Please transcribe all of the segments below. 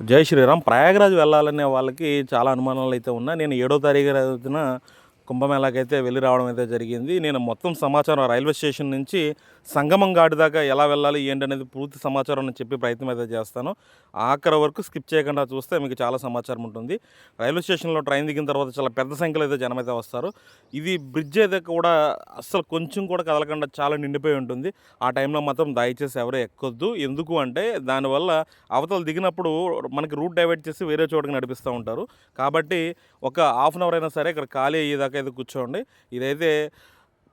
జై శ్రీరామ్. ప్రయాగరాజ్ వెళ్ళాలనే వాళ్ళకి చాలా అనుమానాలు అయితే ఉన్నాయి. నేను 7వ తారీఖున కుంభమేళాకైతే వెళ్ళి రావడం అయితే జరిగింది. నేను మొత్తం సమాచారం రైల్వే స్టేషన్ నుంచి సంగమం ఘాట్ దాకా ఎలా వెళ్ళాలి ఏంటనేది పూర్తి సమాచారం నేను చెప్పే ప్రయత్నం అయితే చేస్తాను. ఆఖరి వరకు స్కిప్ చేయకుండా చూస్తే మీకు చాలా సమాచారం ఉంటుంది. రైల్వే స్టేషన్లో ట్రైన్ దిగిన తర్వాత చాలా పెద్ద సంఖ్యలో అయితే జనం అయితే వస్తారు. ఇది బ్రిడ్జ్ అయితే కూడా అస్సలు కొంచెం కూడా కదలకుండా చాలా నిండిపోయి ఉంటుంది. ఆ టైంలో మాత్రం దయచేసి ఎవరు ఎక్కొద్దు. ఎందుకు అంటే దానివల్ల అవతల దిగినప్పుడు మనకి రూట్ డైవర్ట్ చేసి వేరే చోటుకి నడిపిస్తూ ఉంటారు. కాబట్టి ఒక హాఫ్ అన్ అవర్ అయినా సరే ఇక్కడ ఖాళీ అయ్యేదాకా అయితే కూర్చోండి. ఇదైతే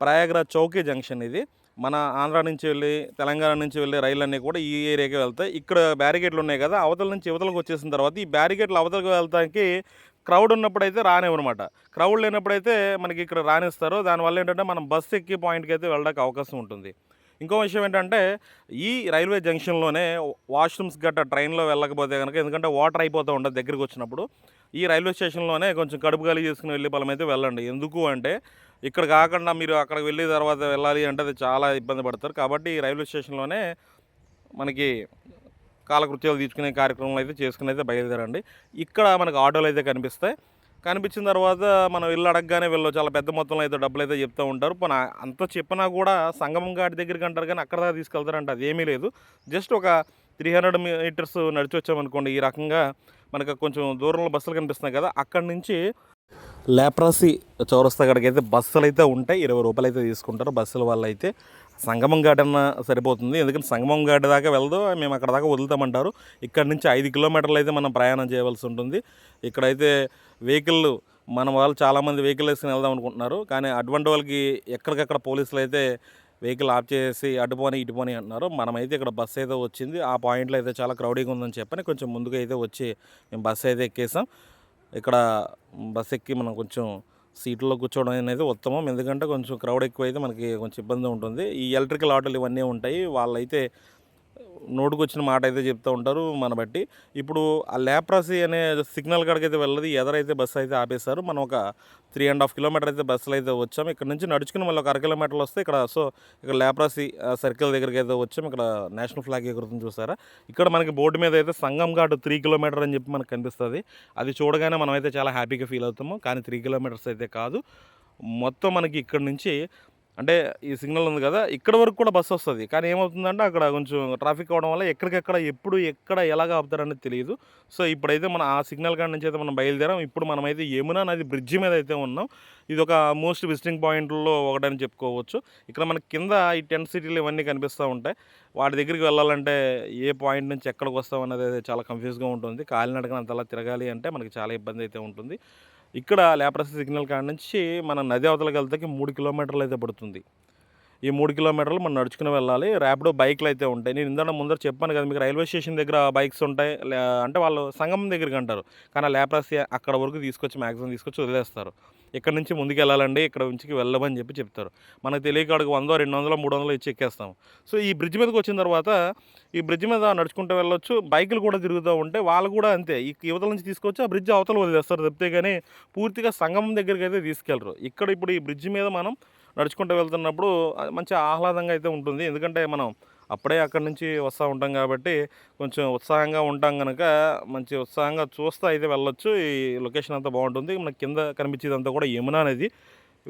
ప్రయాగరాజ్ చౌకీ జంక్షన్ ఇది. మన ఆంధ్ర నుంచి వెళ్ళి తెలంగాణ నుంచి వెళ్ళే రైళ్ళన్నీ కూడా ఈ ఏరియాకే వెళ్తాయి. ఇక్కడ బ్యారికేడ్లు ఉన్నాయి కదా, అవతల నుంచి యువతలకు వచ్చేసిన తర్వాత ఈ బ్యారికేడ్లు అవతలకు వెళ్తానికి క్రౌడ్ ఉన్నప్పుడైతే రానివ్వనమాట. క్రౌడ్ లేనప్పుడైతే మనకి ఇక్కడ రానిస్తారు. దానివల్ల ఏంటంటే మనం బస్సు ఎక్కి పాయింట్కి అయితే వెళ్ళడానికి అవకాశం ఉంటుంది. ఇంకో విషయం ఏంటంటే ఈ రైల్వే జంక్షన్లోనే వాష్రూమ్స్ గట్రా ట్రైన్లో వెళ్ళకపోతే కనుక, ఎందుకంటే వాటర్ అయిపోతూ ఉంటుంది దగ్గరికి వచ్చినప్పుడు, ఈ రైల్వే స్టేషన్లోనే కొంచెం కడుపు ఖాళీ చేసుకుని వెళ్ళే పలం అయితే వెళ్ళండి. ఎందుకు అంటే ఇక్కడ కాకుండా మీరు అక్కడికి వెళ్ళిన తర్వాత వెళ్ళాలి అంటే అది చాలా ఇబ్బంది పడతారు. కాబట్టి ఈ రైల్వే స్టేషన్లోనే మనకి కాలకృత్యాలు తీసుకునే కార్యక్రమాలు అయితే చేసుకుని అయితే బయలుదేరండి. ఇక్కడ మనకు ఆటోలు అయితే కనిపిస్తాయి. కనిపించిన తర్వాత మనం ఇల్లు అడగగానే వీళ్ళు చాలా పెద్ద మొత్తంలో అయితే డబ్బులు అయితే చెప్తూ ఉంటారు. అంత చెప్పినా కూడా సంగమం ఘాట్ దగ్గరికి అంటారు కానీ అక్కడ దాకా తీసుకెళ్తారంటే అది ఏమీ లేదు. జస్ట్ ఒక 300 మీటర్స్ నడిచి వచ్చామనుకోండి, ఈ రకంగా మనకు కొంచెం దూరంలో బస్సులు కనిపిస్తున్నాయి కదా, అక్కడి నుంచి లేప్రాసి చౌరస్తా కాడికి అయితే బస్సులు అయితే ఉంటాయి. 20 రూపాయలు అయితే తీసుకుంటారు బస్సుల వాళ్ళు అయితే. సంగమం ఘాట్ అన్న సరిపోతుంది, ఎందుకంటే సంగమం ఘాట్ దాకా వెళ్దాం మేము అక్కడ దాకా వదులుతామంటారు. ఇక్కడ నుంచి 5 కిలోమీటర్లు అయితే మనం ప్రయాణం చేయవలసి ఉంటుంది. ఇక్కడైతే వెహికల్ మన వాళ్ళు చాలామంది వెహికల్ వేసుకుని వెళ్దాం అనుకుంటున్నారు, కానీ అటువంటి వాళ్ళకి ఎక్కడికక్కడ పోలీసులు అయితే వెహికల్ ఆఫ్ చేసి అటుపోని ఇటుపోని అంటున్నారు. మనమైతే ఇక్కడ బస్సు అయితే వచ్చింది. ఆ పాయింట్లో అయితే చాలా క్రౌడీగా ఉందని చెప్పని కొంచెం ముందుగా అయితే వచ్చి మేము బస్సు అయితే ఎక్కేసాం. ఇక్కడ బస్ ఎక్కి మనం కొంచెం సీట్లో కూర్చోవడం అనేది ఉత్తమం, ఎందుకంటే కొంచెం క్రౌడ్ ఎక్కువైతే మనకి కొంచెం ఇబ్బంది ఉంటుంది. ఈ ఎలక్ట్రికల్ ఆటోలు ఇవన్నీ ఉంటాయి, వాళ్ళైతే నోటుకొచ్చిన మాట అయితే చెప్తూ ఉంటారు మన బట్టి. ఇప్పుడు ఆ లేప్రాసి అనే సిగ్నల్ కాడికైతే వెళ్ళదు, ఎదరైతే బస్సు అయితే ఆపేశారు. మనం ఒక 3.5 కిలోమీటర్ అయితే బస్సులు అయితే వచ్చాము. ఇక్కడ నుంచి నడుచుకుని మళ్ళీ ఒక 1 కిలోమీటర్లు వస్తే ఇక్కడ లేప్రాసి సర్కిల్ దగ్గరికి అయితే వచ్చాము. ఇక్కడ నేషనల్ ఫ్లాగ్ ఎగురుతుంది చూసారా. ఇక్కడ మనకి బోర్డు మీద అయితే సంగం ఘాట్ 3 కిలోమీటర్ అని చెప్పి మనకు కనిపిస్తుంది. అది చూడగానే మనం అయితే చాలా హ్యాపీగా ఫీల్ అవుతాము. కానీ 3 కిలోమీటర్స్ అయితే కాదు, మొత్తం మనకి ఇక్కడ నుంచి అంటే ఈ సిగ్నల్ ఉంది కదా, ఇక్కడ వరకు కూడా బస్సు వస్తుంది. కానీ ఏమవుతుందంటే అక్కడ కొంచెం ట్రాఫిక్ అవడం వల్ల ఎక్కడికెక్కడ ఎప్పుడు ఎక్కడ ఎలాగ ఆపుతారనేది తెలియదు. సో ఇప్పుడైతే మనం ఆ సిగ్నల్ కాడ నుంచి అయితే మనం బయలుదేరాం. ఇప్పుడు మనమైతే యమునా నది బ్రిడ్జి మీద అయితే ఉన్నాం. ఇది ఒక మోస్ట్ విజిటింగ్ పాయింట్లో ఒకటని చెప్పుకోవచ్చు. ఇక్కడ మనకి కింద ఈ టెంట్ సిటీలు ఇవన్నీ కనిపిస్తూ ఉంటాయి. వాటి దగ్గరికి వెళ్ళాలంటే ఏ పాయింట్ నుంచి ఎక్కడికి వస్తాం అనేది చాలా కన్ఫ్యూజ్గా ఉంటుంది. కాలినడకన అంతలా తిరగాలి అంటే మనకి చాలా ఇబ్బంది అయితే ఉంటుంది. ఇక్కడ లేప్రసీ సిగ్నల్ కాడ నుంచి మనం నది అవతలకి వెళ్తాకి 3 కిలోమీటర్లు అయితే పడుతుంది. ఈ 3 కిలోమీటర్లు మనం నడుచుకుని వెళ్ళాలి. ర్యాపిడో బైక్లు అయితే ఉంటాయి. నేను ముందర చెప్పాను కదా మీకు, రైల్వే స్టేషన్ దగ్గర బైక్స్ ఉంటాయి. అంటే వాళ్ళు సంగమం దగ్గరికి అంటారు, కానీ లేప్రసీ అక్కడ వరకు తీసుకొచ్చి మ్యాక్సిమం తీసుకొచ్చి వదిలేస్తారు. ఇక్కడ నుంచి ముందుకు వెళ్ళాలండి, ఇక్కడ నుంచి వెళ్ళమని చెప్పి చెప్తారు. మనకు తెలియక అడుగు 100, 200, 300 ఇచ్చి ఎక్కేస్తాం. సో ఈ బ్రిడ్జ్ మీదకి వచ్చిన తర్వాత ఈ బ్రిడ్జ్ మీద నడుచుకుంటూ వెళ్ళొచ్చు. బైకులు కూడా తిరుగుతూ ఉంటాయి, వాళ్ళు కూడా అంతే. ఈ యువతల నుంచి తీసుకొచ్చి ఆ బ్రిడ్జ్ అవతల వదిలేస్తారు తప్పితే, కానీ పూర్తిగా సంగమం దగ్గరికి అయితే తీసుకెళ్ళరు. ఇప్పుడు ఈ బ్రిడ్జ్ మీద మనం నడుచుకుంటూ వెళ్తున్నప్పుడు మంచి ఆహ్లాదంగా అయితే ఉంటుంది, ఎందుకంటే మనం అప్పుడే అక్కడి నుంచి వస్తూ ఉంటాం కాబట్టి కొంచెం ఉత్సాహంగా ఉంటాం కనుక మంచి ఉత్సాహంగా చూస్తూ అయితే వెళ్ళొచ్చు. ఈ లొకేషన్ అంతా బాగుంటుంది. మనకి కింద కనిపించేదంతా కూడా యమునా నది.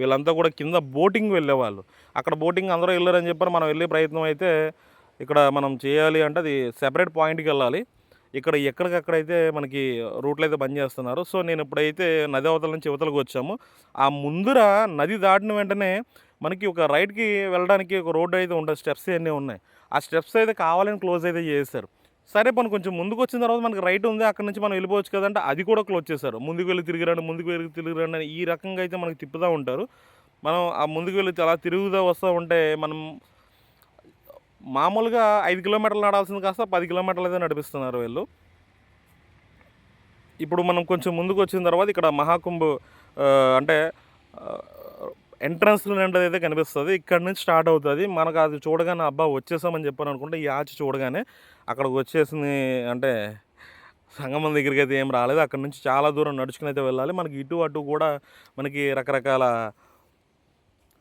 వీళ్ళంతా కూడా కింద బోటింగ్ వెళ్ళేవాళ్ళు. అక్కడ బోటింగ్ అందరూ వెళ్ళారని చెప్పారు. మనం వెళ్ళే ప్రయత్నం అయితే ఇక్కడ మనం చేయాలి అంటే అది సెపరేట్ పాయింట్కి వెళ్ళాలి. ఇక్కడ ఎక్కడికక్కడైతే మనకి రూట్లు అయితే బంద్ చేస్తున్నారు. సో నేను ఇప్పుడైతే నది అవతల నుంచి యువతలకు వచ్చాము. ఆ ముందర నది దాటిన వెంటనే మనకి ఒక రైట్కి వెళ్ళడానికి ఒక రోడ్డు అయితే ఉంటుంది, స్టెప్స్ అన్నీ ఉన్నాయి. ఆ స్టెప్స్ అయితే కావాలని క్లోజ్ అయితే చేశారు. సరే పని కొంచెం ముందుకు వచ్చిన తర్వాత మనకి రైట్ ఉంది, అక్కడ నుంచి మనం వెళ్ళిపోవచ్చు కదంటే అది కూడా క్లోజ్ చేశారు. ముందుకు వెళ్ళి తిరిగిరండి, ముందుకు వెళ్ళి తిరిగిరండి అని ఈ రకంగా అయితే మనకి తిప్పుతూ ఉంటారు. మనం ఆ ముందుకు వెళ్ళి అలా తిరుగుతూ వస్తూ ఉంటే మనం మామూలుగా 5 కిలోమీటర్లు నడాల్సింది కాస్త 10 కిలోమీటర్లు అయితే నడిపిస్తున్నారు వీళ్ళు. ఇప్పుడు మనం కొంచెం ముందుకు వచ్చిన తర్వాత ఇక్కడ మహాకుంభ్ అంటే ఎంట్రన్స్ నుండి అయితే కనిపిస్తుంది. ఇక్కడ నుంచి స్టార్ట్ అవుతుంది. మనకు అది చూడగానే అబ్బా వచ్చేసామని చెప్పాను అనుకుంటే ఈ ఆచి చూడగానే అక్కడికి వచ్చేసింది అంటే సంగమం దగ్గరికి అయితే ఏం రాలేదు. అక్కడ నుంచి చాలా దూరం నడుచుకుని అయితే వెళ్ళాలి. మనకి ఇటు అటు కూడా మనకి రకరకాల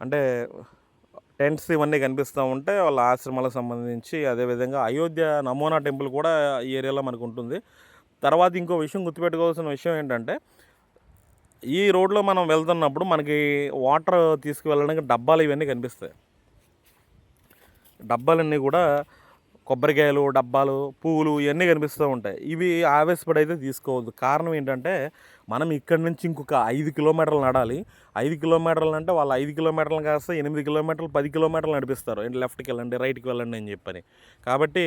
అంటే టెంట్స్ ఇవన్నీ కనిపిస్తూ ఉంటాయి, వాళ్ళ ఆశ్రమాలకు సంబంధించి. అదేవిధంగా అయోధ్య నమూనా టెంపుల్ కూడా ఈ ఏరియాలో మనకు ఉంటుంది. తర్వాత ఇంకో విషయం గుర్తుపెట్టుకోవాల్సిన విషయం ఏంటంటే, ఈ రోడ్లో మనం వెళ్తున్నప్పుడు మనకి వాటర్ తీసుకువెళ్ళడానికి డబ్బాలు ఇవన్నీ కనిపిస్తాయి. డబ్బాలన్నీ కూడా కొబ్బరికాయలు, డబ్బాలు, పువ్వులు ఇవన్నీ కనిపిస్తూ ఉంటాయి. ఇవి ఆవేశపడి అయితే తీసుకోవద్దు. కారణం ఏంటంటే, మనం ఇక్కడి నుంచి ఇంకొక 5 కిలోమీటర్లు నడాలి. 5 కిలోమీటర్లు అంటే వాళ్ళు 5 కిలోమీటర్లు కాస్త 8 కిలోమీటర్లు, 10 కిలోమీటర్లు నడిపిస్తారు. లెఫ్ట్కి వెళ్ళండి, రైట్కి వెళ్ళండి అని చెప్పని. కాబట్టి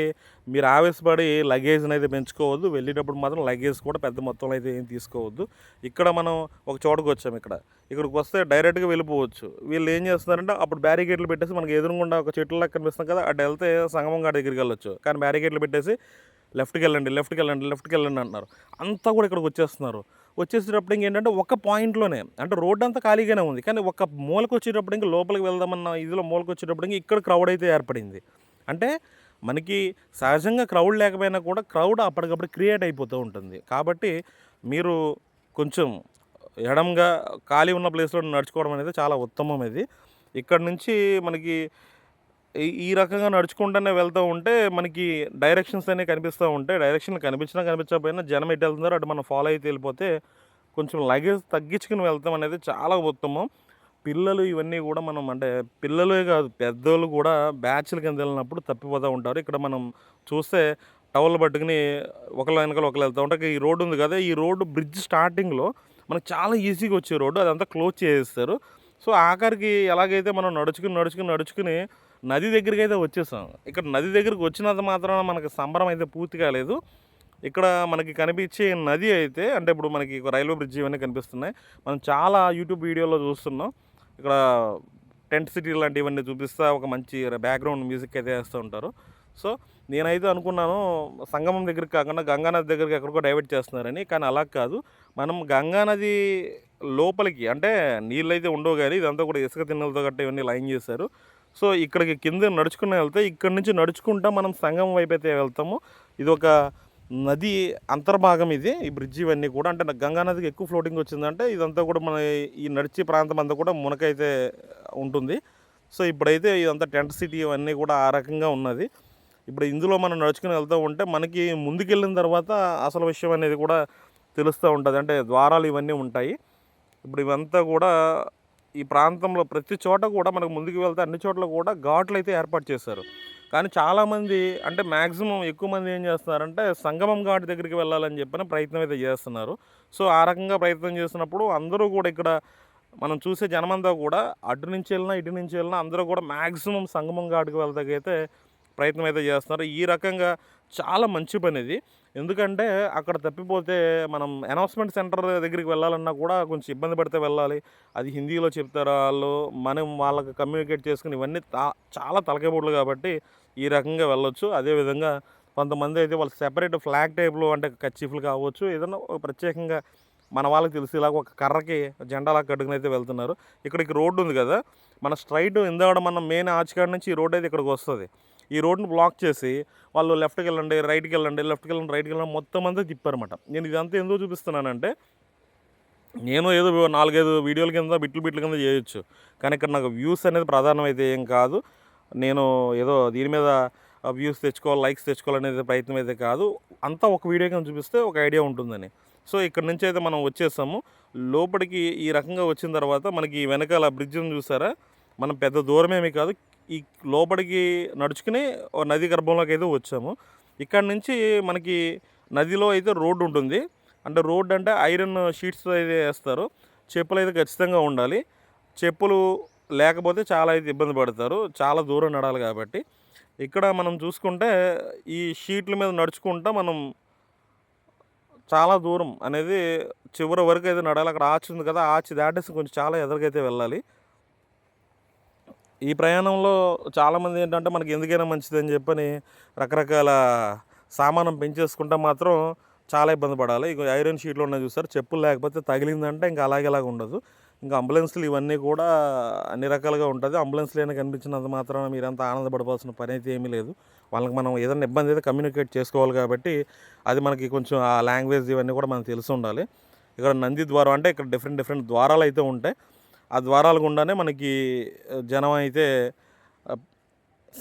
మీరు ఆవేశపడి లగేజ్ని అయితే పెంచుకోవద్దు. వెళ్ళేటప్పుడు మాత్రం లగేజ్ కూడా పెద్ద మొత్తంలో అయితే ఏం తీసుకోవద్దు. ఇక్కడ మనం ఒక చోటుకు వచ్చాము. ఇక్కడికి వస్తే డైరెక్ట్గా వెళ్ళిపోవచ్చు. వీళ్ళు ఏం చేస్తున్నారంటే అప్పుడు బ్యారికేడ్లు పెట్టేసి మనకి ఎదురుగుండా ఒక చెట్ల కనిపిస్తుంది కదా, అటు వెళ్తే సంగమం గాడి దగ్గరికి వెళ్ళొచ్చు. కానీ బ్యారికేడ్లు పెట్టేసి లెఫ్ట్కి వెళ్ళండి, లెఫ్ట్కి వెళ్ళండి, లెఫ్ట్కి వెళ్ళండి అంటున్నారు. అంతా కూడా ఇక్కడికి వచ్చేస్తున్నారు. వచ్చేసేటప్పుడు ఇంకేంటంటే ఒక పాయింట్లోనే అంటే రోడ్డు అంతా ఖాళీగానే ఉంది, కానీ ఒక మూలకు వచ్చేటప్పుడు ఇంకా లోపలికి వెళ్దామన్న ఇదిలో మూలకు వచ్చేటప్పుడు ఇక్కడ క్రౌడ్ అయితే ఏర్పడింది. అంటే మనకి సహజంగా క్రౌడ్ లేకపోయినా కూడా క్రౌడ్ అప్పటికప్పుడు క్రియేట్ అయిపోతూ ఉంటుంది. కాబట్టి మీరు కొంచెం ఎడంగా ఖాళీ ఉన్న ప్లేస్లో నడుచుకోవడం అనేది చాలా ఉత్తమం. ఇది ఇక్కడ నుంచి మనకి ఈ రకంగా నడుచుకుంటూనే వెళ్తూ ఉంటే మనకి డైరెక్షన్స్ అనేవి కనిపిస్తూ ఉంటాయి. డైరెక్షన్లు కనిపించినా కనిపించకపోయినా జనం ఎటు వెళ్తున్నారో అటు మనం ఫాలో అయితే వెళ్ళిపోతే కొంచెం లగేజ్ తగ్గించుకుని వెళ్తాం అనేది చాలా ఉత్తమం. పిల్లలు ఇవన్నీ కూడా మనం అంటే పిల్లలే కాదు, పెద్దోళ్ళు కూడా బ్యాచ్ల కింద వెళ్ళినప్పుడు తప్పిపోతూ ఉంటారు. ఇక్కడ మనం చూస్తే టవల్ పట్టుకుని ఒకళ్ళ వెనకాల ఒకళ్ళు వెళ్తూ ఉంటారు. ఈ రోడ్డు ఉంది కదా, ఈ రోడ్డు బ్రిడ్జ్ స్టార్టింగ్లో మనకు చాలా ఈజీగా వచ్చే రోడ్డు అదంతా క్లోజ్ చేసేస్తారు. సో ఆఖరికి ఎలాగైతే మనం నడుచుకుని నది దగ్గరికి అయితే వచ్చేసాం. ఇక్కడ నది దగ్గరికి వచ్చినంత మాత్రాన మనకి సంబరం అయితే పూర్తి కాలేదు. ఇక్కడ మనకి కనిపించే నది అయితే అంటే ఇప్పుడు మనకి రైల్వే బ్రిడ్జ్ ఇవన్నీ కనిపిస్తున్నాయి. మనం చాలా యూట్యూబ్ వీడియోలో చూస్తున్నాం. ఇక్కడ టెంట్ సిటీ లాంటివన్నీ చూపిస్తా ఒక మంచి బ్యాక్గ్రౌండ్ మ్యూజిక్ అయితే వేస్తూ ఉంటారు. సో నేనైతే అనుకున్నాను సంగమం దగ్గరికి కాకుండా గంగానది దగ్గరికి ఎక్కడికో డైవర్ట్ చేస్తున్నారని. కానీ అలా కాదు, మనం గంగానది లోపలికి అంటే నీళ్ళు అయితే ఉండవు, కానీ ఇదంతా కూడా ఇసుక తిన్నెలతో గట్ట ఇవన్నీ లైన్ చేశారు. సో ఇక్కడికి కింద నడుచుకుని వెళ్తే ఇక్కడ నుంచి నడుచుకుంటా మనం సంగమం వైపు అయితే వెళ్తాము. ఇది ఒక నది అంతర్భాగం ఇది, ఈ బ్రిడ్జ్ ఇవన్నీ కూడా అంటే గంగానదికి ఎక్కువ ఫ్లోటింగ్ వచ్చిందంటే ఇదంతా కూడా మన ఈ నడిచే ప్రాంతం అంతా కూడా మునకైతే ఉంటుంది. సో ఇప్పుడైతే ఇదంతా టెంట్ సిటీ ఇవన్నీ కూడా ఆ రకంగా ఉన్నది. ఇప్పుడు ఇందులో మనం నడుచుకుని వెళ్తూ ఉంటే మనకి ముందుకెళ్ళిన తర్వాత అసలు విషయం అనేది కూడా తెలుస్తూ ఉంటుంది. అంటే ద్వారాలు ఇవన్నీ ఉంటాయి. ఇప్పుడు ఇవంతా కూడా ఈ ప్రాంతంలో ప్రతి చోట కూడా మనకు ముందుకు వెళ్తే అన్ని చోట్ల కూడా ఘాట్లు అయితే ఏర్పాటు చేశారు. కానీ చాలామంది అంటే మ్యాక్సిమం ఎక్కువ మంది ఏం చేస్తున్నారంటే సంగమం ఘాట్ దగ్గరికి వెళ్ళాలని చెప్పిన ప్రయత్నం అయితే చేస్తున్నారు. సో ఆ రకంగా ప్రయత్నం చేసినప్పుడు అందరూ కూడా ఇక్కడ మనం చూసే జనమంతా కూడా అటు నుంచి వెళ్ళినా ఇటు నుంచి వెళ్ళినా అందరూ కూడా మ్యాక్సిమం సంగమం ఘాట్కి వెళ్తాకైతే ప్రయత్నం అయితే చేస్తున్నారు. ఈ రకంగా చాలా మంచి పని ఇది. ఎందుకంటే అక్కడ తప్పిపోతే మనం అనౌన్స్మెంట్ సెంటర్ దగ్గరికి వెళ్ళాలన్నా కూడా కొంచెం ఇబ్బంది పడితే వెళ్ళాలి. అది హిందీలో చెప్తారు వాళ్ళు, మనం వాళ్ళకి కమ్యూనికేట్ చేసుకుని ఇవన్నీ చాలా తలకాయబోట్లు కాబట్టి ఈ రకంగా వెళ్ళొచ్చు. అదేవిధంగా కొంతమంది అయితే వాళ్ళు సెపరేట్ ఫ్లాగ్ టైప్లో అంటే కర్చీఫ్లు కావచ్చు, ఏదైనా ప్రత్యేకంగా మన వాళ్ళకి తెలిసి ఇలాగ ఒక కర్రకి జెండాలా కట్టుకుని అయితే వెళ్తున్నారు. ఇక్కడికి రోడ్డు ఉంది కదా, మన స్ట్రైట్ ఇందాక మన మెయిన్ ఆర్చికాడ నుంచి ఈ రోడ్డు అయితే ఇక్కడికి వస్తుంది. ఈ రోడ్డును బ్లాక్ చేసి వాళ్ళు లెఫ్ట్కి వెళ్ళండి, రైట్కి వెళ్ళండి, లెఫ్ట్కి వెళ్ళండి, రైట్కి వెళ్ళండి మొత్తం అంతా తిప్పారన్నమాట. నేను ఇదంతా ఎందుకు చూపిస్తున్నానంటే నేను ఏదో 4-5 వీడియోల కింద బిట్ల కింద చేయొచ్చు, కానీ ఇక్కడ నాకు వ్యూస్ అనేది ప్రధానం అయితే ఏం కాదు. నేను ఏదో దీని మీద వ్యూస్ తెచ్చుకోవాలి, లైక్స్ తెచ్చుకోవాలనేది ప్రయత్నం అయితే కాదు. అంతా ఒక వీడియో కింద చూపిస్తే ఒక ఐడియా ఉంటుందని. సో ఇక్కడ నుంచి అయితే మనం వచ్చేసాము. లోపలికి ఈ రకంగా వచ్చిన తర్వాత మనకి వెనకాల బ్రిడ్జ్ని చూసారా, మనం పెద్ద దూరమేమీ కాదు, ఈ లోపలికి నడుచుకుని నది గర్భంలోకి అయితే వచ్చాము. ఇక్కడ నుంచి మనకి నదిలో అయితే రోడ్డు ఉంటుంది. అంటే రోడ్డు అంటే ఐరన్ షీట్స్ అయితే వేస్తారు. చెప్పులు అయితే ఖచ్చితంగా ఉండాలి. చెప్పులు లేకపోతే చాలా అయితే ఇబ్బంది పడతారు, చాలా దూరం నడాలి కాబట్టి. ఇక్కడ మనం చూసుకుంటే ఈ షీట్ల మీద నడుచుకుంటా మనం చాలా దూరం అనేది చివరి వరకు అయితే నడాలి. అక్కడ ఆర్చ్ ఉంది కదా, ఆర్చ్ దాటేసి కొంచెం చాలా ఎదురుకైతే వెళ్ళాలి. ఈ ప్రయాణంలో చాలామంది ఏంటంటే మనకి ఎందుకైనా మంచిదని చెప్పని రకరకాల సామానం పెంచేసుకుంటే మాత్రం చాలా ఇబ్బంది పడాలి. ఇక ఐరన్ షీట్లు ఉన్నాయి చూస్తారు, చెప్పులు లేకపోతే తగిలిందంటే ఇంకా అలాగేలాగా ఉండదు. ఇంకా అంబులెన్స్లు ఇవన్నీ కూడా అన్ని రకాలుగా ఉంటుంది. అంబులెన్స్లు అయినా కనిపించినంత మాత్రాన మీరంతా ఆనందపడిపోవాల్సిన పని అయితే ఏమీ లేదు. వాళ్ళకి మనం ఏదైనా ఇబ్బంది అయితే కమ్యూనికేట్ చేసుకోవాలి కాబట్టి అది మనకి కొంచెం ఆ లాంగ్వేజ్ ఇవన్నీ కూడా మనకు తెలిసి ఉండాలి. ఇక్కడ నంది ద్వారం అంటే ఇక్కడ డిఫరెంట్ ద్వారాలు అయితే ఉంటాయి. ఆ ద్వారాల గుండానే మనకి జనం అయితే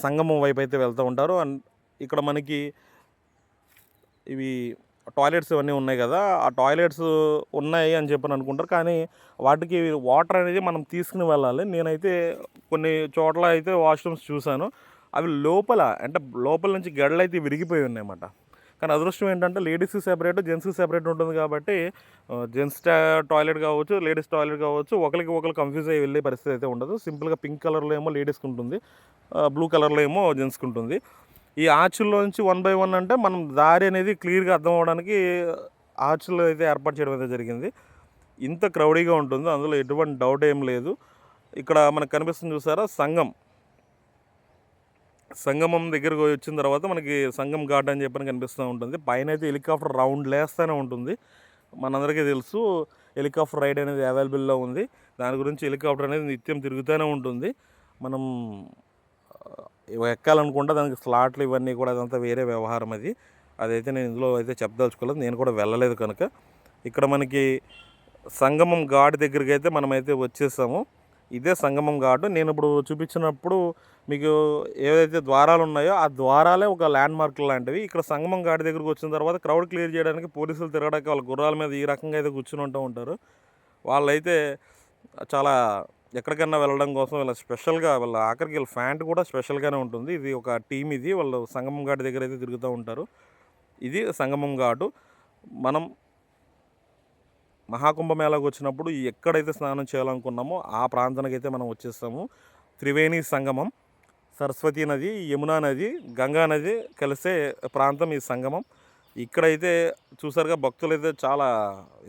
సంగమం వైపు అయితే వెళ్తూ ఉంటారు. అండ్ ఇక్కడ మనకి ఇవి టాయిలెట్స్ ఇవన్నీ ఉన్నాయి కదా, ఆ టాయిలెట్స్ ఉన్నాయి అని చెప్పని అనుకుంటారు. కానీ వాటికి వాటర్ అనేది మనం తీసుకుని వెళ్ళాలి. నేనైతే కొన్ని చోట్ల అయితే వాష్రూమ్స్ చూశాను. అవి లోపల అంటే లోపల నుంచి గడలైతే విరిగిపోయి ఉన్నాయన్నమాట. కానీ అదృష్టం ఏంటంటే లేడీస్కి సెపరేట్, జెంట్స్కి సెపరేట్ ఉంటుంది కాబట్టి జెంట్స్ టాయిలెట్ కావచ్చు, లేడీస్ టాయిలెట్ కావచ్చు, ఒకరికి ఒకరు కన్ఫ్యూజ్ అయ్యి వెళ్ళే పరిస్థితి అయితే ఉండదు. సింపుల్గా పింక్ కలర్లో ఏమో లేడీస్కి ఉంటుంది, బ్లూ కలర్లో ఏమో జెంట్స్కి ఉంటుంది. ఈ ఆర్చుల్లోంచి 1 బై 1 అంటే మనం దారి అనేది క్లియర్గా అర్థం అవ్వడానికి ఆర్చులు అయితే ఏర్పాటు చేయడం అయితే జరిగింది. ఇంత క్రౌడీగా ఉంటుంది, అందులో ఎటువంటి డౌట్ ఏం లేదు. ఇక్కడ మనకు కనిపిస్తుంది చూసారా సంగమం దగ్గరకు వచ్చిన తర్వాత మనకి సంగం ఘాట్ అని చెప్పని కనిపిస్తూ ఉంటుంది. పైన అయితే హెలికాప్టర్ రౌండ్ లేస్తూనే ఉంటుంది. మనందరికీ తెలుసు హెలికాప్టర్ రైడ్ అనేది అవైలబుల్లో ఉంది. దాని గురించి హెలికాప్టర్ అనేది నిత్యం తిరుగుతూనే ఉంటుంది. మనం ఎక్కాలనుకుంటే దానికి స్లాట్లు ఇవన్నీ కూడా అదంతా వేరే వ్యవహారం. అదైతే నేను ఇందులో అయితే చెప్పదలుచుకోలేదు, నేను కూడా వెళ్ళలేదు కనుక. ఇక్కడ మనకి సంగమం ఘాట్ దగ్గరికి అయితే మనమైతే వచ్చేసాము. ఇదే సంగమం ఘాటు. నేను ఇప్పుడు చూపించినప్పుడు మీకు ఏవైతే ద్వారాలు ఉన్నాయో ఆ ద్వారాలే ఒక ల్యాండ్ మార్క్ లాంటివి. ఇక్కడ సంగమం ఘాట్ దగ్గరికి వచ్చిన తర్వాత క్రౌడ్ క్లియర్ చేయడానికి పోలీసులు తిరగడానికి వాళ్ళ గుర్రాల మీద ఈ రకంగా అయితే కూర్చుని ఉంటారు. వాళ్ళైతే చాలా ఎక్కడికన్నా వెళ్ళడం కోసం వీళ్ళ స్పెషల్గా ఆఖరికి వీళ్ళ ప్యాంట్ కూడా స్పెషల్గానే ఉంటుంది. ఇది ఒక టీం, ఇది వాళ్ళు సంగమం ఘాట్ దగ్గర అయితే తిరుగుతూ ఉంటారు. ఇది సంగమం ఘాటు. మనం మహాకుంభమేళాకు వచ్చినప్పుడు ఎక్కడైతే స్నానం చేయాలనుకున్నామో ఆ ప్రాంతానికి అయితే మనం వచ్చేస్తాము. త్రివేణి సంగమం, సరస్వతీ నది, యమునా నది, గంగా నది కలిసే ప్రాంతం ఈ సంగమం. ఇక్కడైతే చూసారుగా భక్తులు అయితే చాలా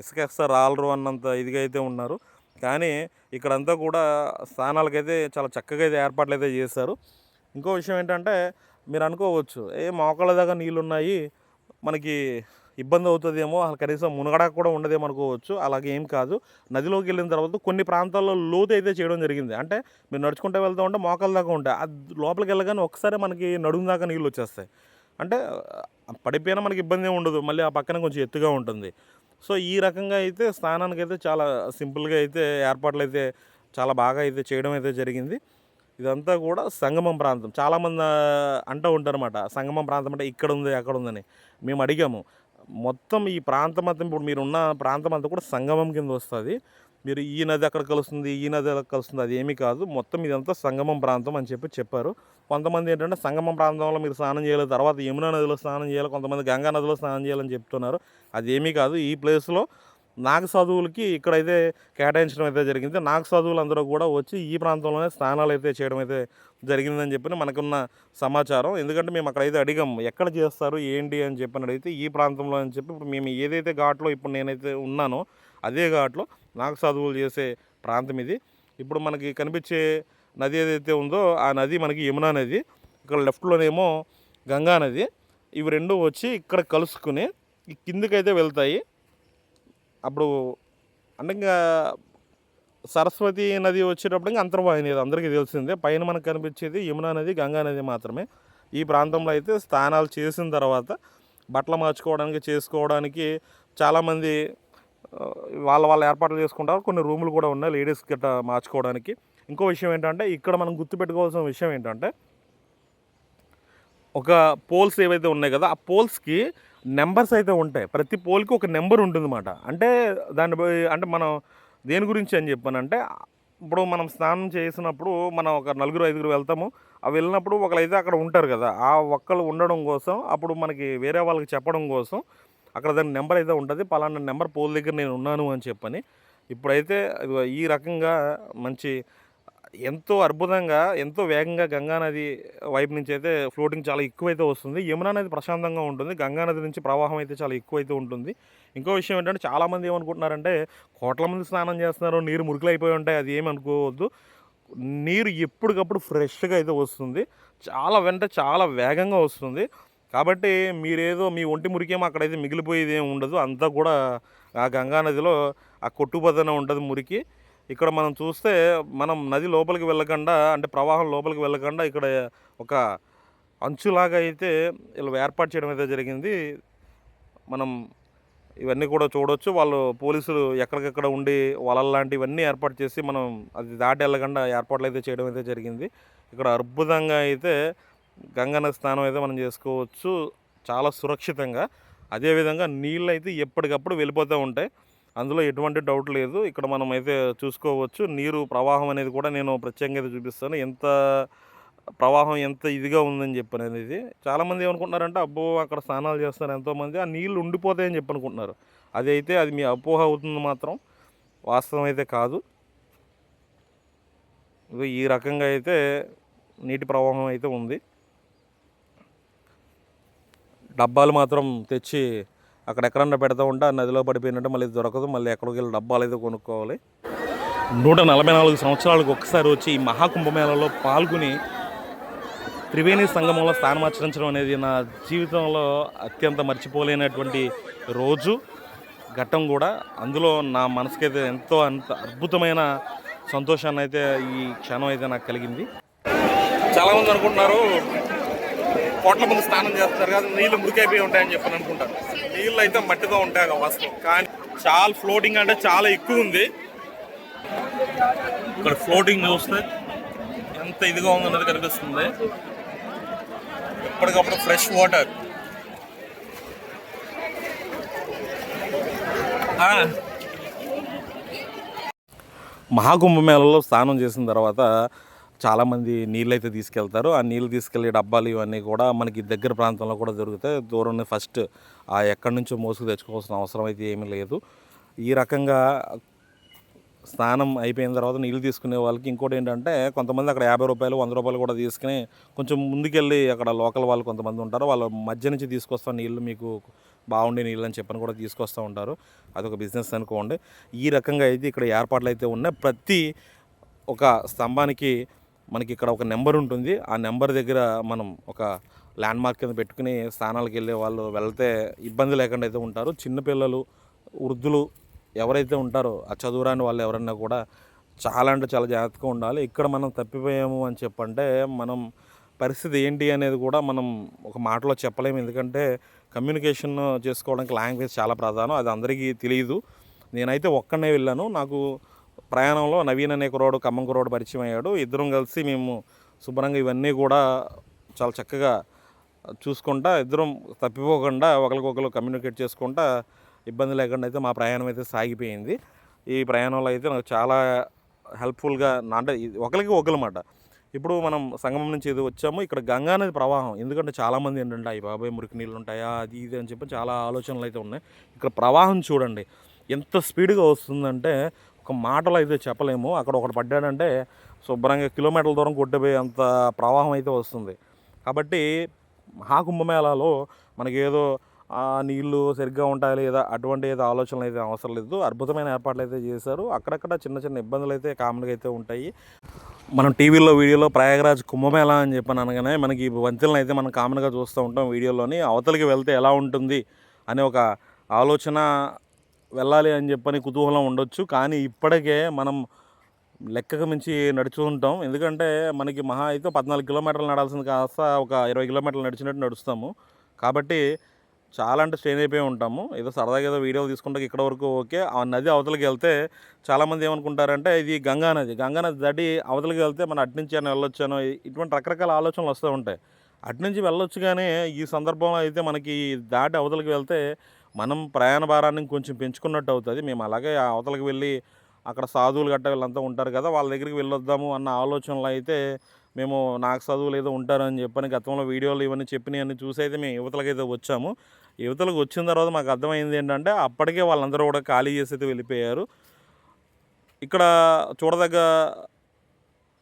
ఇసుకేస్తా రాలరు అన్నంత ఇదిగా అయితే ఉన్నారు. కానీ ఇక్కడంతా కూడా స్నానాలకైతే చాలా చక్కగా అయితే ఏర్పాట్లు అయితే చేశారు. ఇంకో విషయం ఏంటంటే మీరు అనుకోవచ్చు, మోకాళ్ళ దాకా నీళ్ళు ఉన్నాయి, మనకి ఇబ్బంది అవుతుందేమో, కనీసం మునగడానికి కూడా ఉండదేమో అనుకోవచ్చు. అలాగే ఏం కాదు. నదిలోకి వెళ్ళిన తర్వాత కొన్ని ప్రాంతాల్లో లోతు అయితే చేయడం జరిగింది. అంటే మీరు నడుచుకుంటూ వెళ్తూ ఉంటే మోకాళ్ళ దాకా ఉంటాయి, అది లోపలికి వెళ్ళగానే ఒకసారి మనకి నడుము దాకా నీళ్ళు వచ్చేస్తాయి. అంటే పడిపోయినా మనకి ఇబ్బంది ఏమి ఉండదు, మళ్ళీ ఆ పక్కన కొంచెం ఎత్తుగా ఉంటుంది. సో ఈ రకంగా అయితే స్నానానికి అయితే చాలా సింపుల్గా అయితే ఏర్పాట్లు అయితే చాలా బాగా అయితే చేయడం అయితే జరిగింది. ఇదంతా కూడా సంగమం ప్రాంతం. చాలామంది అంటూ ఉంటారన్నమాట, సంగమం ప్రాంతం అంటే ఇక్కడ ఉంది అక్కడ ఉందని. మేము అడిగాము, మొత్తం ఈ ప్రాంతం అంతా, ఇప్పుడు మీరున్న ప్రాంతం అంతా కూడా సంగమం కింద వస్తుంది. మీరు ఈ నది అక్కడ కలుస్తుంది, ఈ నది అక్కడ కలుస్తుంది, అది ఏమీ కాదు, మొత్తం ఇదంతా సంగమం ప్రాంతం అని చెప్పారు. కొంతమంది ఏంటంటే సంగమం ప్రాంతంలో మీరు స్నానం చేయాలి, తర్వాత యమునా నదిలో స్నానం చేయాలి, కొంతమంది గంగా నదిలో స్నానం చేయాలని చెప్తున్నారు. అది ఏమీ కాదు. ఈ ప్లేస్లో నాగ సాధువులకి ఇక్కడైతే కేటాయించడం అయితే జరిగింది. నాగ సాధువులు అందరూ కూడా వచ్చి ఈ ప్రాంతంలోనే స్నానాలు అయితే చేయడం అయితే జరిగిందని చెప్పి మనకున్న సమాచారం. ఎందుకంటే మేము అక్కడైతే అడిగాము ఎక్కడ చేస్తారు ఏంటి అని చెప్పని అడిగితే ఈ ప్రాంతంలో అని చెప్పి, ఇప్పుడు మేము ఏదైతే ఘాట్లో ఇప్పుడు నేనైతే ఉన్నానో అదే ఘాట్లో నాగ సాధువులు చేసే ప్రాంతం ఇది. ఇప్పుడు మనకి కనిపించే నది ఏదైతే ఉందో ఆ నది మనకి యమునా నది, ఇక్కడ లెఫ్ట్లోనేమో గంగా నది. ఇవి రెండు వచ్చి ఇక్కడ కలుసుకుని ఈ కిందకైతే వెళ్తాయి. అప్పుడు అంటే ఇంకా సరస్వతి నది వచ్చేటప్పుడు ఇంకా అంతర్వాహిని, అందరికీ తెలిసిందే. పైన మనకు కనిపించేది యమునా నది, గంగా నది మాత్రమే. ఈ ప్రాంతంలో అయితే స్నానాలు చేసిన తర్వాత బట్టలు మార్చుకోవడానికి చేసుకోవడానికి చాలామంది వాళ్ళ ఏర్పాట్లు చేసుకుంటారు. కొన్ని రూములు కూడా ఉన్నాయి లేడీస్ గట్ట మార్చుకోవడానికి. ఇంకో విషయం ఏంటంటే ఇక్కడ మనం గుర్తుపెట్టుకోవాల్సిన విషయం ఏంటంటే, ఒక పోల్స్ ఏవైతే ఉన్నాయి కదా, ఆ పోల్స్కి నెంబర్స్ అయితే ఉంటాయి. ప్రతి పోల్కి ఒక నెంబర్ ఉంటుందన్నమాట. అంటే అంటే మనం దేని గురించి అని చెప్పానంటే, ఇప్పుడు మనం స్నానం చేసినప్పుడు మనం ఒక 4-5 వెళ్తాము. అవి వెళ్ళినప్పుడు ఒకరైతే అక్కడ ఉంటారు కదా, ఆ ఒక్కళ్ళు ఉండడం కోసం, అప్పుడు మనకి వేరే వాళ్ళకి చెప్పడం కోసం అక్కడ దాని నెంబర్ అయితే ఉంటుంది. పలానా నెంబర్ పోల్ దగ్గర నేను ఉన్నాను అని చెప్పని. ఇప్పుడైతే ఈ రకంగా మంచి ఎంతో అద్భుతంగా, ఎంతో వేగంగా గంగానది వైపు నుంచి అయితే ఫ్లోటింగ్ చాలా ఎక్కువైతే వస్తుంది. యమునా నది ప్రశాంతంగా ఉంటుంది, గంగానది నుంచి ప్రవాహం అయితే చాలా ఎక్కువైతే ఉంటుంది. ఇంకో విషయం ఏంటంటే చాలామంది ఏమనుకుంటున్నారంటే కోట్ల మంది స్నానం చేస్తున్నారు, నీరు మురికిలు అయిపోయి ఉంటాయి, అది ఏమి అనుకోవద్దు. నీరు ఎప్పటికప్పుడు ఫ్రెష్గా అయితే వస్తుంది, చాలా వేగంగా వస్తుంది. కాబట్టి మీరేదో మీ ఒంటి మురికేమో అక్కడైతే మిగిలిపోయేది ఏమి ఉండదు. అంతా కూడా ఆ గంగానదిలో ఆ కొట్టుబద్దన ఉంటుంది మురికి. ఇక్కడ మనం చూస్తే మనం నది లోపలికి వెళ్ళకుండా, అంటే ప్రవాహం లోపలికి వెళ్ళకుండా ఇక్కడ ఒక అంచులాగా అయితే ఇలా ఏర్పాటు చేయడం అయితే జరిగింది. మనం ఇవన్నీ కూడా చూడవచ్చు. వాళ్ళు పోలీసులు ఎక్కడికెక్కడ ఉండి వలల్లాంటివన్నీ ఏర్పాటు చేసి మనం అది దాటి వెళ్ళకుండా ఏర్పాట్లు అయితే చేయడం అయితే జరిగింది. ఇక్కడ అద్భుతంగా అయితే గంగా నది స్నానం అయితే మనం చేసుకోవచ్చు చాలా సురక్షితంగా. అదేవిధంగా నీళ్ళు అయితే ఎప్పటికప్పుడు వెళ్ళిపోతూ ఉంటాయి, అందులో ఎటువంటి డౌట్ లేదు. ఇక్కడ మనం అయితే చూసుకోవచ్చు నీరు ప్రవాహం అనేది కూడా నేను ప్రత్యేకంగా అయితే చూపిస్తాను. ప్రవాహం ఎంత ఇదిగా ఉందని చెప్పనేది. చాలామంది ఏమనుకుంటున్నారంటే అబ్బో అక్కడ స్నానాలు చేస్తారు ఎంతోమంది, ఆ నీళ్ళు ఉండిపోతాయని చెప్పి అనుకుంటున్నారు. అది మీ అపోహ అవుతుంది మాత్రం, వాస్తవం అయితే కాదు. ఈ రకంగా అయితే నీటి ప్రవాహం అయితే ఉంది. డబ్బాలు మాత్రం తెచ్చి అక్కడెక్కడన్నా పెడతా ఉంటే ఆ నదిలో పడిపోయినట్టు మళ్ళీ దొరకదు, మళ్ళీ ఎక్కడికి వెళ్ళి డబ్బాలు అయితే కొనుక్కోవాలి. 144 సంవత్సరాలకు ఒక్కసారి వచ్చి ఈ మహాకుంభమేళలో పాల్గొని త్రివేణి సంగమంలో స్థానమాచరించడం అనేది నా జీవితంలో అత్యంత మర్చిపోలేనటువంటి రోజు, ఘట్టం కూడా. అందులో నా మనసుకైతే అంత అద్భుతమైన సంతోషాన్ని అయితే ఈ క్షణం అయితే నాకు కలిగింది. చాలామంది అనుకుంటున్నారు కోట్ల మంది స్నానం చేస్తారు కదా, నీళ్ళు మురికైపోయి ఉంటాయని చెప్పని అనుకుంటారు. నీళ్ళు అయితే మట్టితో ఉంటాయి వాస్తవం, కానీ చాలా ఫ్లోటింగ్ అంటే చాలా ఎక్కువ ఉంది. ఇక్కడ ఫ్లోటింగ్ చూస్తే ఎంత ఇదిగా ఉందన్నది కనిపిస్తుంది. ఎప్పటికప్పుడు ఫ్రెష్ వాటర్. మహాకుంభమేళలో స్నానం చేసిన తర్వాత చాలామంది నీళ్ళు అయితే తీసుకెళ్తారు. ఆ నీళ్ళు తీసుకెళ్ళే డబ్బాలు ఇవన్నీ కూడా మనకి దగ్గర ప్రాంతంలో కూడా దొరుకుతాయి. దూరం ఫస్ట్ ఎక్కడి నుంచో మోసుకు తెచ్చుకోవాల్సిన అవసరం అయితే ఏమీ లేదు. ఈ రకంగా స్నానం అయిపోయిన తర్వాత నీళ్ళు తీసుకునే వాళ్ళకి ఇంకోటి ఏంటంటే, కొంతమంది అక్కడ 50 రూపాయలు 100 రూపాయలు కూడా తీసుకుని కొంచెం ముందుకెళ్ళి అక్కడ లోకల్ వాళ్ళు కొంతమంది ఉంటారు, వాళ్ళ మధ్య నుంచి తీసుకొస్తా నీళ్ళు, మీకు బాగుండే నీళ్ళు అని చెప్పని కూడా తీసుకొస్తూ ఉంటారు. అదొక బిజినెస్ అనుకోండి. ఈ రకంగా అయితే ఇక్కడ ఏర్పాట్లు అయితే ఉన్నాయి. ప్రతి ఒక స్తంభానికి మనకి ఇక్కడ ఒక నెంబర్ ఉంటుంది. ఆ నెంబర్ దగ్గర మనం ఒక ల్యాండ్ మార్క్ కింద పెట్టుకుని స్థానాలకు వెళ్ళే వాళ్ళు వెళ్తే ఇబ్బంది లేకుండా అయితే ఉంటారు. చిన్నపిల్లలు, వృద్ధులు ఎవరైతే ఉంటారో ఆ చదువురాని వాళ్ళు ఎవరన్నా కూడా చాలా అంటే చాలా జాగ్రత్తగా ఉండాలి. ఇక్కడ మనం తప్పిపోయాము అని చెప్పంటే మనం పరిస్థితి ఏంటి అనేది కూడా మనం ఒక మాటలో చెప్పలేము. ఎందుకంటే కమ్యూనికేషన్ చేసుకోవడానికి లాంగ్వేజ్ చాలా ప్రధానం, అది అందరికీ తెలియదు. నేనైతే ఒక్కనే వెళ్ళాను. నాకు ప్రయాణంలో నవీన్ అనే కుర్రాడు, ఖమ్మం కుర్రాడు పరిచయం అయ్యాడు. ఇద్దరం కలిసి మేము శుభ్రంగా ఇవన్నీ కూడా చాలా చక్కగా చూసుకుంటా, ఇద్దరం తప్పిపోకుండా ఒకరికొకరు కమ్యూనికేట్ చేసుకుంటా ఇబ్బంది లేకుండా అయితే మా ప్రయాణం అయితే సాగిపోయింది. ఈ ప్రయాణంలో అయితే నాకు చాలా హెల్ప్ఫుల్గా అంటే ఒకరికి ఒకరమాట. ఇప్పుడు మనం సంగమం నుంచి ఇది వచ్చాము, ఇక్కడ గంగా నది ప్రవాహం. ఎందుకంటే చాలామంది ఏంటంటే అయ్యి బాబాయ్ మురికి నీళ్ళు ఉంటాయా అది ఇది అని చెప్పి చాలా ఆలోచనలు అయితే ఉన్నాయి. ఇక్కడ ప్రవాహం చూడండి ఎంత స్పీడ్గా వస్తుందంటే ఒక మాటలు అయితే చెప్పలేము. అక్కడ ఒకటి పడ్డాడంటే శుభ్రంగా కిలోమీటర్ల దూరం కొట్టిపోయే అంత ప్రవాహం అయితే వస్తుంది. కాబట్టి మహాకుంభమేళాలో మనకి ఏదో నీళ్ళు సరిగ్గా ఉంటాయి లేదా అటువంటి ఏదో ఆలోచనలు అయితే అవసరం లేదు. అద్భుతమైన ఏర్పాట్లు అయితే చేశారు. అక్కడక్కడ చిన్న చిన్న ఇబ్బందులు అయితే కామన్గా అయితే ఉంటాయి. మనం టీవీలో వీడియోలో ప్రయాగరాజ్ కుంభమేళా అని చెప్పని అనగానే మనకి వంతెనలు అయితే మనం కామన్గా చూస్తూ ఉంటాం వీడియోలోని. అవతలికి వెళ్తే ఎలా ఉంటుంది అనే ఒక ఆలోచన, వెళ్ళాలి అని చెప్పని కుతూహలం ఉండొచ్చు. కానీ ఇప్పటికే మనం లెక్కకు మించి నడుచు ఉంటాం. ఎందుకంటే మనకి మహా అయితే 14 కిలోమీటర్లు నడాల్సింది కాస్త ఒక 20 కిలోమీటర్లు నడిచినట్టు నడుస్తాము. కాబట్టి చాలా అంటే స్ట్రెయిన్ అయిపోయి ఉంటాము. ఏదో సరదాగా ఏదో వీడియోలు తీసుకుంటే ఇక్కడ వరకు ఓకే. ఆ నది అవతలికి వెళ్తే చాలామంది ఏమనుకుంటారంటే ఇది గంగా నది దాటి అవతలికి వెళ్తే మనం అటునుంచి అని వెళ్ళొచ్చానో, ఇటువంటి రకరకాల ఆలోచనలు వస్తూ ఉంటాయి. అటునుంచి వెళ్ళొచ్చు, కానీ ఈ సందర్భంలో అయితే మనకి దాటి అవతలికి వెళ్తే మనం ప్రయాణ భారాన్ని కొంచెం పెంచుకున్నట్టు అవుతుంది. మేము అలాగే అవతలికి వెళ్ళి అక్కడ సాధువులు గట్ట వీళ్ళంతా ఉంటారు కదా, వాళ్ళ దగ్గరికి వెళ్ళొద్దాము అన్న ఆలోచనలు అయితే మేము, నాకు చదువులు ఏదో ఉంటారని చెప్పని గతంలో వీడియోలు ఇవన్నీ చెప్పినవి అన్నీ చూసి అయితే మేము యువతలకైతే వచ్చాము. యువతలకు వచ్చిన తర్వాత మాకు అర్థమైంది ఏంటంటే అప్పటికే వాళ్ళందరూ కూడా ఖాళీ చేసి అయితే వెళ్ళిపోయారు. ఇక్కడ చూడదగ్గ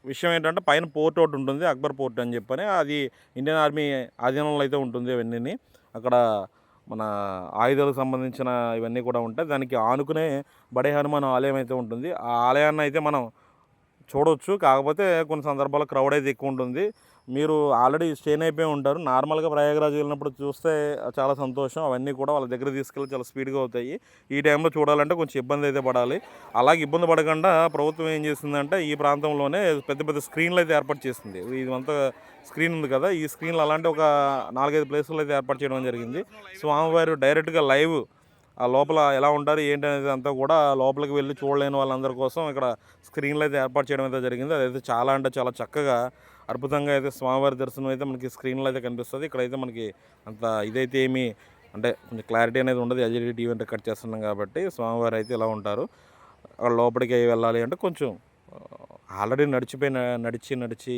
విషయం ఏంటంటే పైన పోర్ట్ ఒకటి ఉంటుంది, అక్బర్ పోర్ట్ అని చెప్పని. అది ఇండియన్ ఆర్మీ ఆధీనంలో అయితే ఉంటుంది. అవన్నీ అక్కడ మన ఆయుధాలకు సంబంధించిన ఇవన్నీ కూడా ఉంటాయి. దానికి ఆనుకునే బడే హనుమాన్ ఆలయం అయితే ఉంటుంది. ఆ ఆలయాన్ని అయితే మనం చూడవచ్చు. కాకపోతే కొన్ని సందర్భాల్లో క్రౌడ్ అయితే ఎక్కువ ఉంటుంది. మీరు ఆల్రెడీ స్టేన్ అయిపోయి ఉంటారు. నార్మల్గా ప్రయాగరాజ్ వెళ్ళినప్పుడు చూస్తే చాలా సంతోషం. అవన్నీ కూడా వాళ్ళ దగ్గర తీసుకెళ్ళి చాలా స్పీడ్గా అవుతాయి. ఈ టైంలో చూడాలంటే కొంచెం ఇబ్బంది అయితే పడాలి. అలాగే ఇబ్బంది పడకుండా ప్రభుత్వం ఏం చేసిందంటే ఈ ప్రాంతంలోనే పెద్ద పెద్ద స్క్రీన్లు అయితే ఏర్పాటు చేసింది. ఇదంతా స్క్రీన్ ఉంది కదా, ఈ స్క్రీన్లు అలాంటి ఒక 4-5 ప్లేసులు అయితే ఏర్పాటు చేయడం జరిగింది. స్వామివారు డైరెక్ట్గా లైవ్ ఆ లోపల ఎలా ఉంటారు ఏంటి అనేది అంతా కూడా లోపలికి వెళ్ళి చూడలేని వాళ్ళందరి కోసం ఇక్కడ స్క్రీన్లు అయితే ఏర్పాటు చేయడం అయితే జరిగింది. అదైతే చాలా అంటే చాలా చక్కగా అద్భుతంగా అయితే స్వామివారి దర్శనం అయితే మనకి స్క్రీన్లో అయితే కనిపిస్తుంది. ఇక్కడైతే మనకి అంత ఇదైతే ఏమీ అంటే కొంచెం క్లారిటీ అనేది ఉండదు. ఎల్ఈడి టీవీ అంటే కట్ చేస్తున్నాం కాబట్టి స్వామివారు అయితే ఇలా ఉంటారు. అక్కడ లోపలికి వెళ్ళాలి అంటే కొంచెం ఆల్రెడీ నడిచి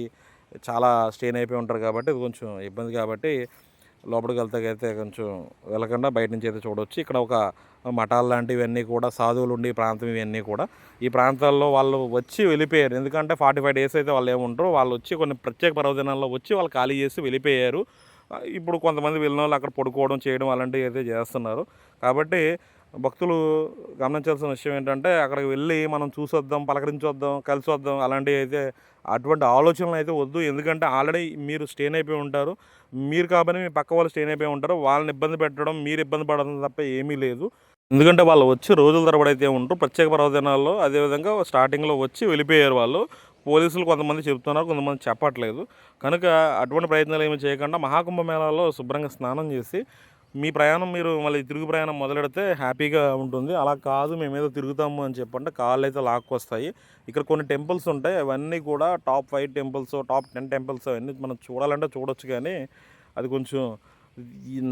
చాలా స్ట్రెయిన్ అయిపోయి ఉంటారు కాబట్టి ఇది కొంచెం ఇబ్బంది కాబట్టి లోపలికి వెళ్తాకైతే కొంచెం వెళ్ళకుండా బయట నుంచి అయితే చూడవచ్చు. ఇక్కడ ఒక మఠాలు లాంటివన్నీ కూడా సాధువులు ఉండే ప్రాంతం ఇవన్నీ కూడా ఈ ప్రాంతాల్లో వాళ్ళు వచ్చి వెళ్ళిపోయారు. ఎందుకంటే 45 డేస్ అయితే వాళ్ళు ఏముంటారు, వాళ్ళు వచ్చి కొన్ని ప్రత్యేక పర్వదినాల్లో వచ్చి వాళ్ళు ఖాళీ చేసి వెళ్ళిపోయారు. ఇప్పుడు కొంతమంది వెళ్ళిన వాళ్ళు అక్కడ పడుకోవడం చేయడం అలాంటివి అయితే చేస్తున్నారు. కాబట్టి భక్తులు గమనించాల్సిన విషయం ఏంటంటే అక్కడికి వెళ్ళి మనం చూసొద్దాం, పలకరించొద్దాం, కలిసి వద్దాం అలాంటివి అయితే అటువంటి ఆలోచనలు అయితే వద్దు. ఎందుకంటే ఆల్రెడీ మీరు స్టేన్ అయిపోయి ఉంటారు. మీరు కాబట్టి మీ పక్క వాళ్ళు స్టేన్ అయిపోయి ఉంటారు. వాళ్ళని ఇబ్బంది పెట్టడం, మీరు ఇబ్బంది పడడం తప్ప ఏమీ లేదు. ఎందుకంటే వాళ్ళు వచ్చి రోజుల తరబడి అయితే ఉంటారు ప్రత్యేక పర్వదినాల్లో. అదేవిధంగా స్టార్టింగ్లో వచ్చి వెళ్ళిపోయారు వాళ్ళు. పోలీసులు కొంతమంది చెప్తున్నారు, కొంతమంది చెప్పట్లేదు. కనుక అటువంటి ప్రయత్నాలు ఏమి చేయకుండా మహాకుంభ మేళాలో శుభ్రంగా స్నానం చేసి మీ ప్రయాణం మీరు మళ్ళీ తిరుగు ప్రయాణం మొదలెడితే హ్యాపీగా ఉంటుంది. అలా కాదు మేమేదో తిరుగుతాము అని చెప్పంటే కాళ్ళు అయితే లాక్కొస్తాయి. ఇక్కడ కొన్ని టెంపుల్స్ ఉంటాయి, అవన్నీ కూడా టాప్ 5 టెంపుల్స్, టాప్ 10 టెంపుల్స్ అవన్నీ మనం చూడాలంటే చూడొచ్చు. కానీ అది కొంచెం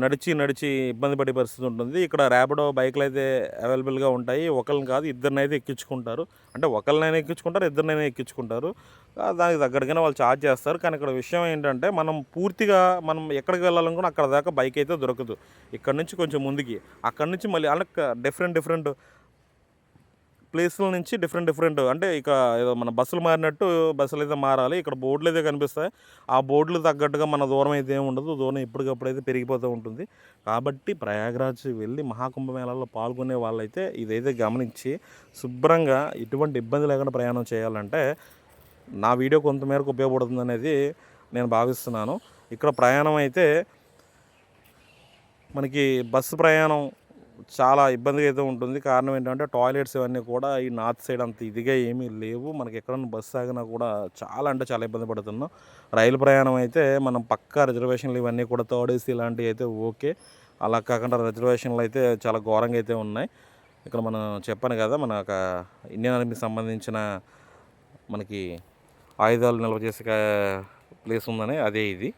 నడిచి ఇబ్బంది పడే పరిస్థితి ఉంటుంది. ఇక్కడ ర్యాపిడో బైక్లు అయితే అవైలబుల్గా ఉంటాయి. ఒకరిని కాదు ఇద్దరినైతే ఎక్కించుకుంటారు. అంటే ఒకరినైనా ఎక్కించుకుంటారు, ఇద్దరినైనా ఎక్కించుకుంటారు. దానికి తగ్గట్టుగానే వాళ్ళు ఛార్జ్ చేస్తారు. కానీ ఇక్కడ విషయం ఏంటంటే మనం పూర్తిగా మనం ఎక్కడికి వెళ్ళాలనుకున్నా అక్కడ దాకా బైక్ అయితే దొరకదు. ఇక్కడ నుంచి కొంచెం ముందుకి, అక్కడ నుంచి మళ్ళీ అలా డిఫరెంట్ ప్లేస్ల నుంచి డిఫరెంట్ అంటే ఇక ఏదో మన బస్సులు మారినట్టు బస్సులు అయితే మారాలి. ఇక్కడ బోర్డులు అయితే కనిపిస్తాయి. ఆ బోర్డులు తగ్గట్టుగా మన దూరం అయితే ఏమి ఉండదు. దూరం ఎప్పటికప్పుడు అయితే పెరిగిపోతూ ఉంటుంది. కాబట్టి ప్రయాగ్రాజ్ వెళ్ళి మహాకుంభమేళాలో పాల్గొనే వాళ్ళైతే ఇదైతే గమనించి శుభ్రంగా ఎటువంటి ఇబ్బంది లేకుండా ప్రయాణం చేయాలంటే నా వీడియో కొంతమేరకు ఉపయోగపడుతుంది అనేది నేను భావిస్తున్నాను. ఇక్కడ ప్రయాణం అయితే మనకి బస్సు ప్రయాణం చాలా ఇబ్బందిగా అయితే ఉంటుంది. కారణం ఏంటంటే టాయిలెట్స్ ఇవన్నీ కూడా ఈ నార్త్ సైడ్ అంత ఇదిగా ఏమీ లేవు. మనకి ఎక్కడన్నా బస్సు ఆగినా కూడా చాలా అంటే చాలా ఇబ్బంది పడుతున్నాం. రైలు ప్రయాణం అయితే మనం పక్కా రిజర్వేషన్లు ఇవన్నీ కూడా థర్డ్ ఏసీ ఇలాంటివి అయితే ఓకే. అలా కాకుండా రిజర్వేషన్లు అయితే చాలా ఘోరంగా అయితే ఉన్నాయి. ఇక్కడ మనం చెప్పాను కదా, మన ఇండియన్ ఆర్మీకి సంబంధించిన మనకి ఆయుధాలు నిల్వ చేసే ప్లేస్ ఉందని, అదే ఇది.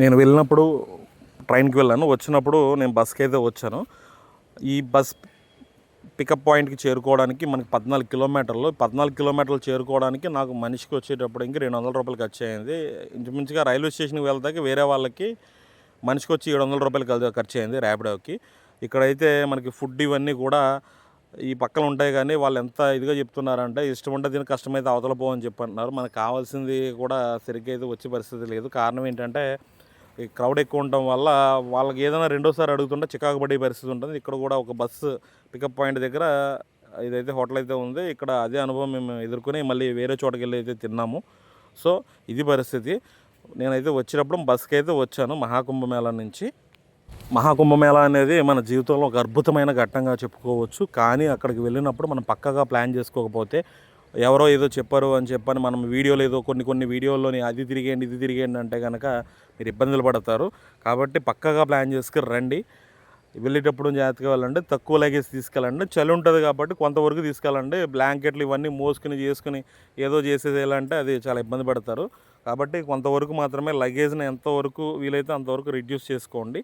నేను వెళ్ళినప్పుడు ట్రైన్కి వెళ్ళాను, వచ్చినప్పుడు నేను బస్కి అయితే వచ్చాను. ఈ బస్ పికప్ పాయింట్కి చేరుకోవడానికి మనకి 14 కిలోమీటర్లు. 14 కిలోమీటర్లు చేరుకోవడానికి నాకు మనిషికి వచ్చేటప్పటికి 200 రూపాయలు ఖర్చు అయింది. ఇంచుమించుగా రైల్వే స్టేషన్కి వెళ్తాకి వేరే వాళ్ళకి మనిషికి వచ్చి 700 రూపాయలు ఖర్చు అయింది ర్యాపిడోకి. ఇక్కడైతే మనకి ఫుడ్ ఇవన్నీ కూడా ఈ పక్కన ఉంటాయి. కానీ వాళ్ళు ఎంత ఇదిగా చెప్తున్నారంటే ఇష్టం ఉంటే దీనికి కష్టమైతే అవతల పోవని చెప్పంటున్నారు. మనకు కావాల్సింది కూడా సరిగ్గా అయితే వచ్చే పరిస్థితి లేదు. కారణం ఏంటంటే ఈ క్రౌడ్ ఎక్కువ ఉండటం వల్ల వాళ్ళకి ఏదైనా రెండోసారి అడుగుతుంటే చికాకు పడే పరిస్థితి ఉంటుంది. ఇక్కడ కూడా ఒక బస్సు పికప్ పాయింట్ దగ్గర ఇదైతే హోటల్ అయితే ఉంది. ఇక్కడ అదే అనుభవం మేము ఎదుర్కొని మళ్ళీ వేరే చోటకి వెళ్ళి అయితే తిన్నాము. సో ఇది పరిస్థితి. నేనైతే వచ్చినప్పుడు బస్కి అయితే వచ్చాను మహాకుంభమేళా నుంచి. మహాకుంభమేళా అనేది మన జీవితంలో ఒక అద్భుతమైన ఘట్టంగా చెప్పుకోవచ్చు. కానీ అక్కడికి వెళ్ళినప్పుడు మనం పక్కగా ప్లాన్ చేసుకోకపోతే ఎవరో ఏదో చెప్పారు అని చెప్పని మనం వీడియోలు ఏదో కొన్ని వీడియోల్లోని అది తిరిగేయండి ఇది తిరిగేయండి అంటే కనుక మీరు ఇబ్బందులు పడతారు. కాబట్టి పక్కగా ప్లాన్ చేసుకుని రండి. వెళ్ళేటప్పుడు జాగ్రత్తగా వెళ్ళండి, తక్కువ లగేజ్ తీసుకెళ్ళండి. చలి ఉంటుంది కాబట్టి కొంతవరకు తీసుకెళ్ళండి. బ్లాంకెట్లు ఇవన్నీ మోసుకుని చేసుకుని ఏదో చేసేది ఎలా అంటే అది చాలా ఇబ్బంది పడతారు. కాబట్టి కొంతవరకు మాత్రమే లగేజ్ని ఎంతవరకు వీలైతే అంతవరకు రిడ్యూస్ చేసుకోండి.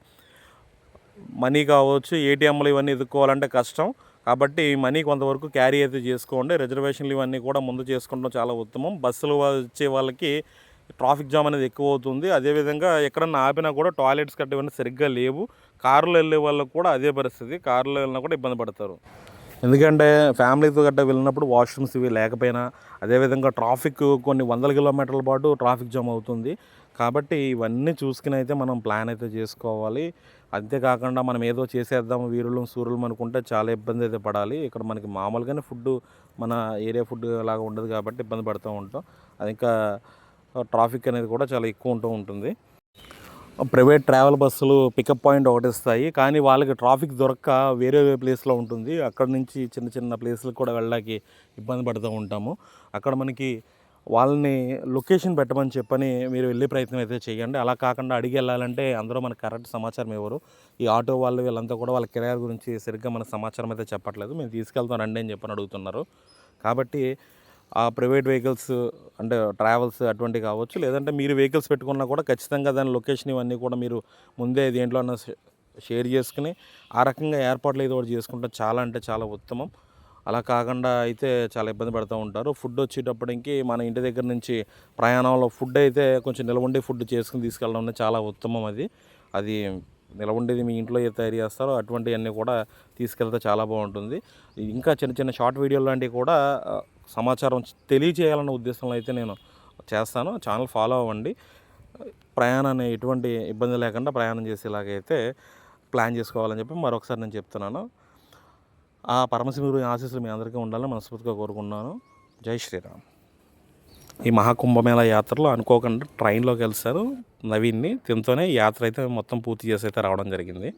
మనీ కావచ్చు, ఏటీఎంలు ఇవన్నీ ఎదుర్కోవాలంటే కష్టం. కాబట్టి మనీ కొంతవరకు క్యారీ అయితే చేసుకోండి. రిజర్వేషన్లు ఇవన్నీ కూడా ముందు చేసుకోవడం చాలా ఉత్తమం. బస్సులు వచ్చే వాళ్ళకి ట్రాఫిక్ జామ్ అనేది ఎక్కువ అవుతుంది. అదేవిధంగా ఎక్కడన్నా ఆపినా కూడా టాయిలెట్స్ గట్రా ఇవన్నీ సరిగ్గా లేవు. కారులో వెళ్ళే వాళ్ళకు కూడా అదే పరిస్థితి. కారులో వెళ్ళినా కూడా ఇబ్బంది పడతారు. ఎందుకంటే ఫ్యామిలీతో గట్రా వెళ్ళినప్పుడు వాష్రూమ్స్ ఇవి లేకపోయినా, అదేవిధంగా ట్రాఫిక్ కొన్ని 100 కిలోమీటర్ల పాటు ట్రాఫిక్ జామ్ అవుతుంది. కాబట్టి ఇవన్నీ చూసుకుని అయితే మనం ప్లాన్ అయితే చేసుకోవాలి. అంతేకాకుండా మనం ఏదో చేసేద్దాం వీరులు సూరులు అనుకుంటే చాలా ఇబ్బంది అయితే పడాలి. ఇక్కడ మనకి మామూలుగానే ఫుడ్ మన ఏరియా ఫుడ్ లాగా ఉండదు కాబట్టి ఇబ్బంది పడుతూ ఉంటాం. అది ఇంకా ట్రాఫిక్ అనేది కూడా చాలా ఎక్కువ ఉంటుంది. ప్రైవేట్ ట్రావెల్ బస్సులు పికప్ పాయింట్ ఒకటి ఇస్తాయి. కానీ వాళ్ళకి ట్రాఫిక్ దొరక్క వేరే ప్లేస్లో ఉంటుంది. అక్కడ నుంచి చిన్న ప్లేస్లకు కూడా వెళ్ళడానికి ఇబ్బంది పడుతూ ఉంటాము. అక్కడ మనకి వాళ్ళని లొకేషన్ పెట్టమని చెప్పని మీరు వెళ్ళే ప్రయత్నం అయితే చేయండి. అలా కాకుండా అడిగి వెళ్ళాలంటే అందరూ మనకు కరెక్ట్ సమాచారం ఇవ్వరు. ఈ ఆటో వాళ్ళు వీళ్ళంతా కూడా వాళ్ళ కిరాయి గురించి సరిగ్గా మనకు సమాచారం అయితే చెప్పట్లేదు. మేము తీసుకెళ్తాం రండి అని చెప్పని అడుగుతున్నారు. కాబట్టి ఆ ప్రైవేట్ వెహికల్స్ అంటే ట్రావెల్స్ అటువంటివి కావచ్చు, లేదంటే మీరు వెహికల్స్ పెట్టుకున్నా కూడా ఖచ్చితంగా దాని లొకేషన్ ఇవన్నీ కూడా మీరు ముందే దేంట్లో షేర్ చేసుకుని ఆ రకంగా ఏర్పాట్లు ఏదో ఒకటి చేసుకుంటే చాలా అంటే చాలా ఉత్తమం. అలా కాకుండా అయితే చాలా ఇబ్బంది పడుతూ ఉంటారు. ఫుడ్ వచ్చేటప్పటికి మన ఇంటి దగ్గర నుంచి ప్రయాణంలో ఫుడ్ అయితే కొంచెం నిలవండే ఫుడ్ చేసుకుని తీసుకెళ్ళడం అనేది చాలా ఉత్తమం. అది నిలవండేది మీ ఇంట్లో ఏ తయారు చేస్తారో అటువంటివన్నీ కూడా తీసుకెళ్తే చాలా బాగుంటుంది. ఇంకా చిన్న చిన్న షార్ట్ వీడియోలు లాంటివి కూడా సమాచారం తెలియజేయాలన్న ఉద్దేశంలో అయితే నేను చేస్తాను. ఛానల్ ఫాలో అవ్వండి. ప్రయాణాన్ని ఎటువంటి ఇబ్బంది లేకుండా ప్రయాణం చేసేలాగైతే ప్లాన్ చేసుకోవాలని చెప్పి మరొకసారి నేను చెప్తున్నాను. ఆ పరమశివుడి ఆశీస్సులు మీ అందరికీ ఉండాలని మనస్ఫూర్తిగా కోరుకున్నాను. జై శ్రీరామ్. ఈ మహాకుంభమేళా యాత్రలో అనుకోకుండా ట్రైన్లో కలిశారు నవీన్ని. దీంతోనే యాత్ర అయితే మొత్తం పూర్తి చేసి అయితే రావడం జరిగింది.